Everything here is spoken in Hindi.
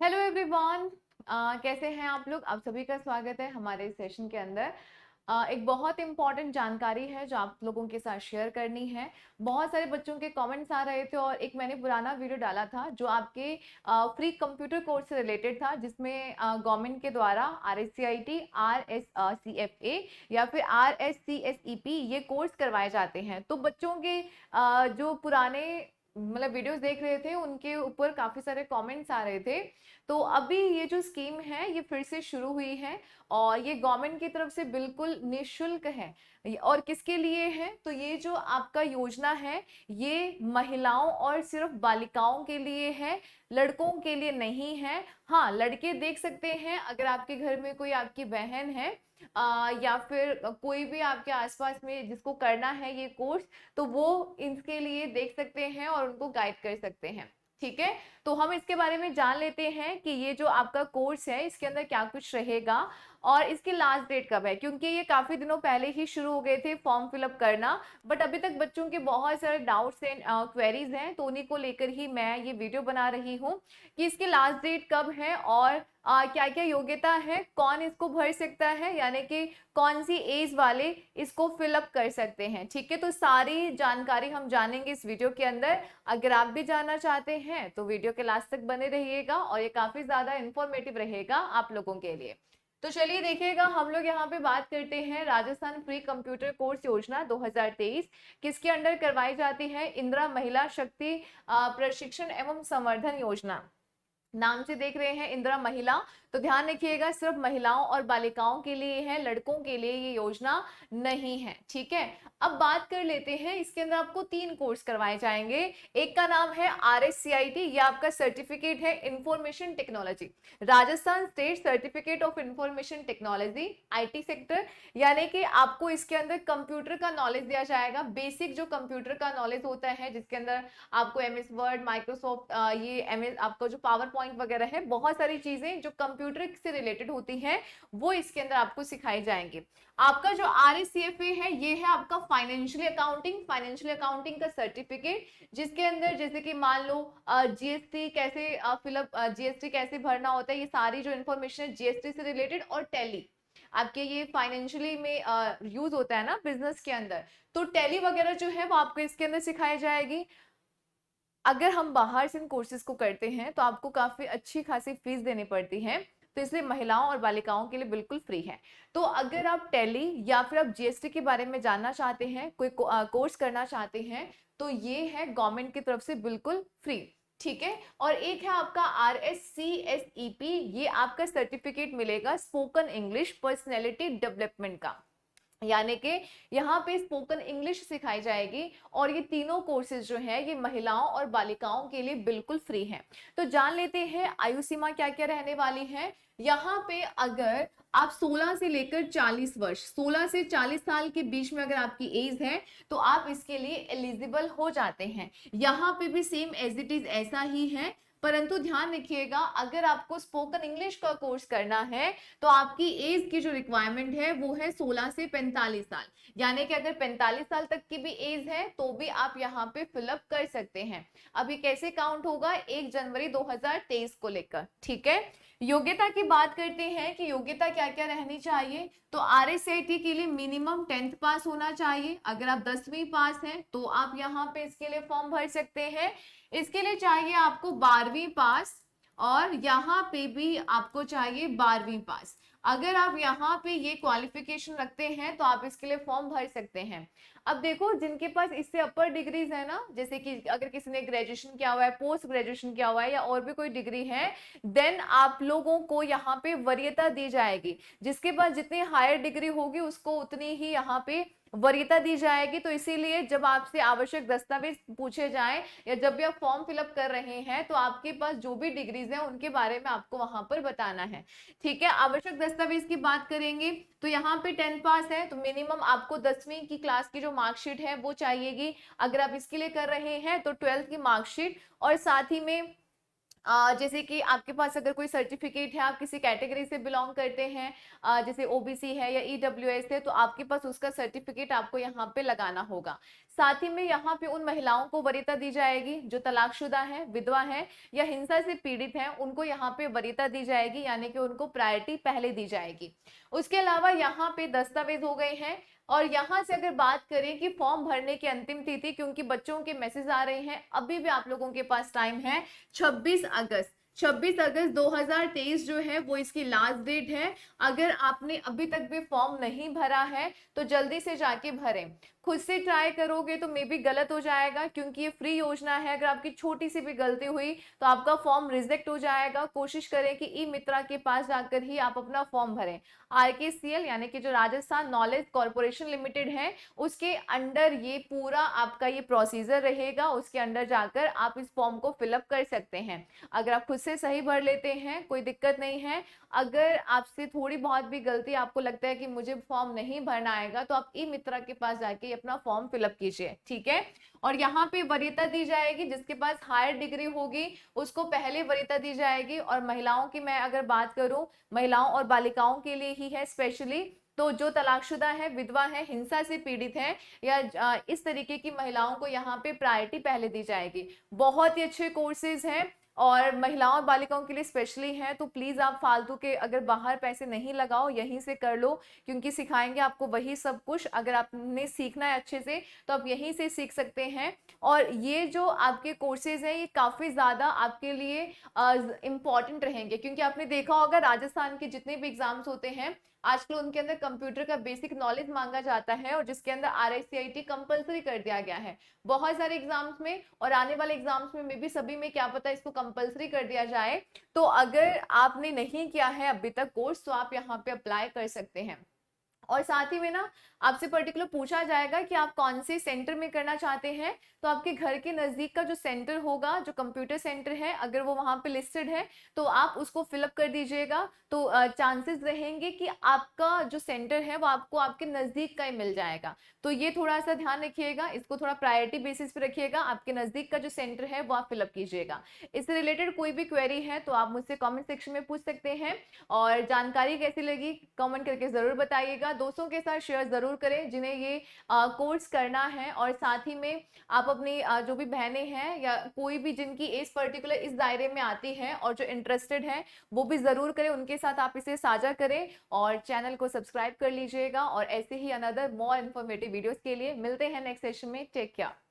Hello everyone. कैसे हैं आप लोग। आप सभी का स्वागत है हमारे सेशन के अंदर। एक बहुत इंपॉर्टेंट जानकारी है जो आप लोगों के साथ शेयर करनी है। बहुत सारे बच्चों के कमेंट्स आ रहे थे और एक मैंने पुराना वीडियो डाला था जो आपके फ्री कंप्यूटर कोर्स से रिलेटेड था, जिसमें गवर्नमेंट के द्वारा RSCIT, RSCFA या फिर RSCSEP ये कोर्स करवाए जाते हैं। तो बच्चों के जो पुराने मतलब वीडियोस देख रहे थे उनके ऊपर काफी सारे कमेंट्स आ रहे थे। तो अभी ये जो स्कीम है ये फिर से शुरू हुई है और ये गवर्नमेंट की तरफ से बिल्कुल निशुल्क है। और किसके लिए है? तो ये जो आपका योजना है ये महिलाओं और सिर्फ बालिकाओं के लिए है, लड़कों के लिए नहीं है। हाँ, लड़के देख सकते हैं, अगर आपके घर में कोई आपकी बहन है या फिर कोई भी आपके आसपास में जिसको करना है ये कोर्स, तो वो इसके लिए देख सकते हैं और उनको गाइड कर सकते हैं। ठीक है, तो हम इसके बारे में जान लेते हैं कि ये जो आपका कोर्स है इसके अंदर क्या कुछ रहेगा और इसकी लास्ट डेट कब है, क्योंकि ये काफी दिनों पहले ही शुरू हो गए थे फॉर्म फिलअप करना, बट अभी तक बच्चों के बहुत सारे डाउट्स एंड क्वेरीज हैं, तो उन्हीं को लेकर ही मैं ये वीडियो बना रही हूँ कि इसकी लास्ट डेट कब है और क्या क्या योग्यता है, कौन इसको भर सकता है, यानी कि कौन सी एज वाले इसको फिलअप कर सकते हैं। ठीक है, तो सारी जानकारी हम जानेंगे इस वीडियो के अंदर। अगर आप भी जानना चाहते हैं तो वीडियो के लास्ट तक बने रहिएगा और ये काफी ज्यादा इंफॉर्मेटिव रहेगा आप लोगों के लिए। तो चलिए देखिएगा, हम लोग यहाँ पे बात करते हैं राजस्थान फ्री कंप्यूटर कोर्स योजना 2023 किसके अंडर करवाई जाती है। इंदिरा महिला शक्ति प्रशिक्षण एवं संवर्धन योजना, नाम से देख रहे हैं इंदिरा महिला, तो ध्यान रखिएगा सिर्फ महिलाओं और बालिकाओं के लिए है, लड़कों के लिए ये योजना नहीं है। ठीक है, अब बात कर लेते हैं, इसके अंदर आपको 3 कोर्स करवाए जाएंगे। एक का नाम है RSCIT, ये आपका सर्टिफिकेट है information technology, Rajasthan state certificate of information technology IT sector, यानी कि आपको इसके अंदर कंप्यूटर का नॉलेज दिया जाएगा, बेसिक जो कंप्यूटर का नॉलेज होता है जिसके अंदर आपको MS वर्ड, माइक्रोसॉफ्ट, ये MS आपका जो पावर पॉइंट वगैरह है, बहुत सारी चीजें जो कंप्यूटर से रिलेटेड होती हैं वो इसके अंदर आपको सिखाई जाएंगी। आपका जो RSCFA है ये है आपका फाइनेंशियल अकाउंटिंग का सर्टिफिकेट, जिसके अंदर जैसे कि मान लो GST कैसे फिलअप, GST कैसे भरना होता है, ये सारी जो इन्फॉर्मेशन है GST से रिलेटेड, और टैली आपके ये फाइनेंशियली में यूज होता है ना बिजनेस के अंदर, तो टैली वगैरह जो है वो आपको इसके अंदर सिखाई जाएगी। अगर हम बाहर से इन कोर्सेज को करते हैं तो आपको काफी अच्छी खासी फीस देनी पड़ती है, तो इसलिए महिलाओं और बालिकाओं के लिए बिल्कुल फ्री है। तो अगर आप टैली या फिर आप GST के बारे में जानना चाहते हैं, कोई कोर्स करना चाहते हैं, तो ये है गवर्नमेंट की तरफ से बिल्कुल फ्री। ठीक है, और एक है आपका RSCSEP, ये आपका सर्टिफिकेट मिलेगा स्पोकन इंग्लिश पर्सनैलिटी डेवलपमेंट का, यानी कि यहाँ पे स्पोकन इंग्लिश सिखाई जाएगी, और ये तीनों कोर्सेज जो है ये महिलाओं और बालिकाओं के लिए बिल्कुल फ्री हैं। तो जान लेते हैं आयु सीमा क्या क्या रहने वाली है। यहाँ पे अगर आप 16 से लेकर 40 वर्ष, 16 से 40 साल के बीच में अगर आपकी एज है तो आप इसके लिए एलिजिबल हो जाते हैं। यहाँ पे भी सेम एज इट इज ऐसा ही है, परंतु ध्यान रखिएगा अगर आपको स्पोकन इंग्लिश का कोर्स करना है तो आपकी एज की जो रिक्वायरमेंट है वो है 16 से 45 साल, यानी कि अगर 45 साल तक की भी एज है तो भी आप यहाँ पे फिलअप कर सकते हैं। अभी कैसे काउंट होगा 1 जनवरी 2023 को लेकर। ठीक है, योग्यता की बात करते हैं कि योग्यता क्या क्या रहनी चाहिए। तो RSCIT के लिए मिनिमम 10th पास होना चाहिए, अगर आप 10वीं पास हैं तो आप यहाँ पे इसके लिए फॉर्म भर सकते हैं। इसके लिए चाहिए आपको 12वीं पास, और यहाँ पे भी आपको चाहिए 12वीं पास। अगर आप यहाँ पे ये क्वालिफिकेशन रखते हैं तो आप इसके लिए फॉर्म भर सकते हैं। अब देखो जिनके पास इससे अपर डिग्रीज है ना, जैसे कि अगर किसी ने ग्रेजुएशन किया हुआ है, पोस्ट ग्रेजुएशन किया हुआ है, या और भी कोई डिग्री है, देन आप लोगों को यहाँ पे वरीयता दी जाएगी। जिसके पास जितनी हायर डिग्री होगी उसको उतनी ही यहाँ पे वरीयता दी जाएगी। तो इसीलिए जब आपसे आवश्यक दस्तावेज पूछे जाएं या जब भी आप फॉर्म फिलअप कर रहे हैं तो आपके पास जो भी डिग्रीज हैं उनके बारे में आपको वहां पर बताना है। ठीक है, आवश्यक दस्तावेज की बात करेंगे तो यहाँ पे 10 पास है तो मिनिमम आपको 10वीं की क्लास की जो मार्कशीट है वो चाहिएगी। अगर आप इसके लिए कर रहे हैं तो 12th की मार्कशीट, और साथ ही में जैसे कि आपके पास अगर कोई सर्टिफिकेट है, आप किसी कैटेगरी से बिलोंग करते हैं, जैसे ओबीसी है या ईडब्ल्यूएस है, तो आपके पास उसका सर्टिफिकेट आपको यहाँ पे लगाना होगा। साथ ही में यहाँ पे उन महिलाओं को वरीयता दी जाएगी जो तलाकशुदा है, विधवा है या हिंसा से पीड़ित है, उनको यहाँ पे वरीयता दी जाएगी, यानी कि उनको प्रायोरिटी पहले दी जाएगी। उसके अलावा यहाँ पे दस्तावेज हो गए हैं। और यहाँ से अगर बात करें कि फॉर्म भरने की अंतिम तिथि, क्योंकि बच्चों के मैसेज आ रहे हैं, अभी भी आप लोगों के पास टाइम है। 26 अगस्त 2023 जो है वो इसकी लास्ट डेट है। अगर आपने अभी तक भी फॉर्म नहीं भरा है तो जल्दी से जाके भरें। खुद से ट्राई करोगे तो मे बी गलत हो जाएगा, क्योंकि ये फ्री योजना है। अगर आपकी छोटी सी भी गलती हुई तो आपका फॉर्म रिजेक्ट हो जाएगा। कोशिश करें कि ई मित्रा के पास जाकर ही आप अपना फॉर्म भरें। आरकेसीएल यानी कि जो राजस्थान नॉलेज कॉर्पोरेशन लिमिटेड है, उसके अंडर ये पूरा आपका ये प्रोसीजर रहेगा। उसके अंडर जाकर आप इस फॉर्म को फिलअप कर सकते हैं। अगर आप खुद से सही भर लेते हैं कोई दिक्कत नहीं है। अगर आपसे थोड़ी बहुत भी गलती, आपको लगता है कि मुझे फॉर्म नहीं भरना आएगा, तो आप ई मित्रा के पास जाके अपना फॉर्म फिलअप कीजिए, ठीक है। और यहाँ पे वरीयता दी जाएगी, जिसके पास हायर डिग्री होगी उसको पहले वरीयता दी जाएगी। और महिलाओं की मैं अगर बात करूं, महिलाओं और बालिकाओं के लिए ही है स्पेशली, तो जो तलाकशुदा है, विधवा है, हिंसा से पीड़ित है या इस तरीके की महिलाओं को यहाँ पे प्रायोरिटी पहले दी जाएगी। बहुत ही अच्छे कोर्सेज हैं और महिलाओं और बालिकाओं के लिए स्पेशली हैं। तो प्लीज आप फालतू के अगर बाहर पैसे नहीं लगाओ, यहीं से कर लो, क्योंकि सिखाएंगे आपको वही सब कुछ। अगर आपने सीखना है अच्छे से तो आप यहीं से सीख सकते हैं। और ये जो आपके कोर्सेज हैं ये काफी ज्यादा आपके लिए इम्पॉर्टेंट रहेंगे, क्योंकि आपने देखा होगा राजस्थान के जितने भी एग्जाम्स होते हैं आजकल उनके अंदर कंप्यूटर का बेसिक नॉलेज मांगा जाता है, और जिसके अंदर आरआईसीआईटी कंपलसरी कर दिया गया है बहुत सारे एग्जाम्स में। और आने वाले एग्जाम्स में मे बी सभी में क्या पता इसको कंपलसरी कर दिया जाए। तो अगर आपने नहीं किया है अभी तक कोर्स, तो आप यहाँ पे अप्लाई कर सकते हैं। और साथ ही में ना आपसे पर्टिकुलर पूछा जाएगा कि आप कौन से सेंटर में करना चाहते हैं। तो आपके घर के नजदीक का जो सेंटर होगा, जो कंप्यूटर सेंटर है, अगर वो वहां पे लिस्टेड है तो आप उसको फिलअप कर दीजिएगा। तो चांसेस रहेंगे कि आपका जो सेंटर है वो आपको आपके नजदीक का ही मिल जाएगा। तो ये थोड़ा सा ध्यान रखिएगा, इसको थोड़ा प्रायोरिटी बेसिस पे रखिएगा। आपके नजदीक का जो सेंटर है वो आप फिलअप कीजिएगा। इससे रिलेटेड कोई भी क्वेरी है तो आप मुझसे कमेंट सेक्शन में पूछ सकते हैं। और जानकारी कैसी लगी कमेंट करके जरूर बताइएगा। दोस्तों के साथ शेयर जरूर करें जिन्हें ये कोर्स करना है। और साथ ही में आप अपनी जो भी बहनें हैं या कोई भी जिनकी एज पर्टिकुलर इस दायरे में आती है और जो इंटरेस्टेड है वो भी जरूर करें, उनके साथ आप इसे साझा करें। और चैनल को सब्सक्राइब कर लीजिएगा। और ऐसे ही अनदर मोर इन्फॉर्मेटिव वीडियोस के लिए मिलते हैं नेक्स्ट सेशन में। Take care.